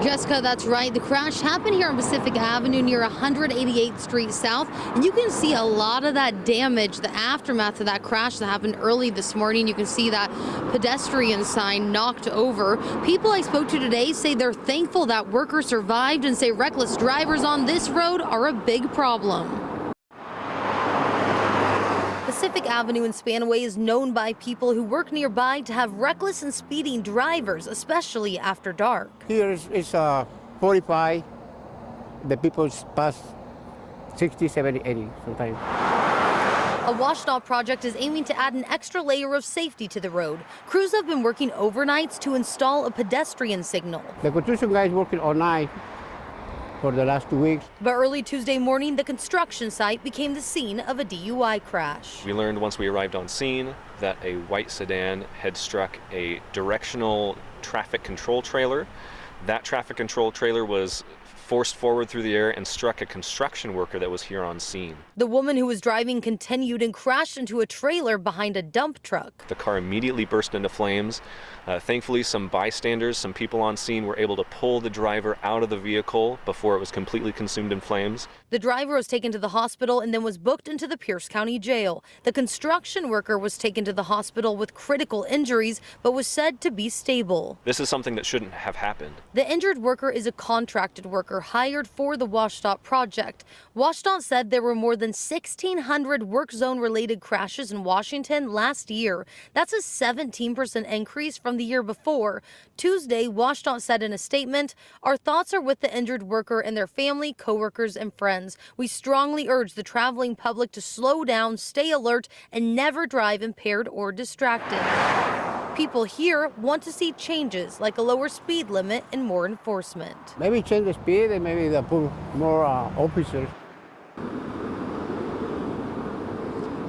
Jessica, that's right. The crash happened here on Pacific Avenue near 188th Street South, and you can see a lot of that damage, the aftermath of that crash that happened early this morning. You can see that pedestrian sign knocked over. People I spoke to today say they're thankful that worker survived and say reckless drivers on this road are a big problem. Pacific Avenue in Spanaway is known by people who work nearby to have reckless and speeding drivers, especially after dark. Here is 45. The people pass 60, 70, 80 sometimes. A WashDOT project is aiming to add an extra layer of safety to the road. Crews have been working overnights to install a pedestrian signal. The construction guys working all night for the last 2 weeks. But early Tuesday morning, the construction site became the scene of a DUI crash. We learned once we arrived on scene that a white sedan had struck a directional traffic control trailer. That traffic control trailer was forced forward through the air and struck a construction worker that was here on scene. The woman who was driving continued and crashed into a trailer behind a dump truck. The car immediately burst into flames. Thankfully, some bystanders, some people on scene were able to pull the driver out of the vehicle before it was completely consumed in flames. The driver was taken to the hospital and then was booked into the Pierce County Jail. The construction worker was taken to the hospital with critical injuries, but was said to be stable. This is something that shouldn't have happened. The injured worker is a contracted worker hired for the WashDOT project. WashDOT said there were more than 1,600 work zone related crashes in Washington last year. That's a 17% increase from the year before. Tuesday, WashDOT said in a statement, "Our thoughts are with the injured worker and their family, coworkers, and friends. We strongly urge the traveling public to slow down, stay alert, and never drive impaired or distracted." People here want to see changes like a lower speed limit and more enforcement. Maybe change the speed and maybe they put more officers.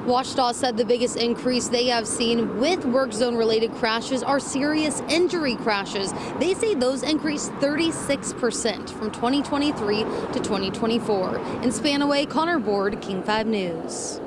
WashDOT said the biggest increase they have seen with work zone related crashes are serious injury crashes. They say those increased 36% from 2023 to 2024. In Spanaway, Connor Board, King 5 News.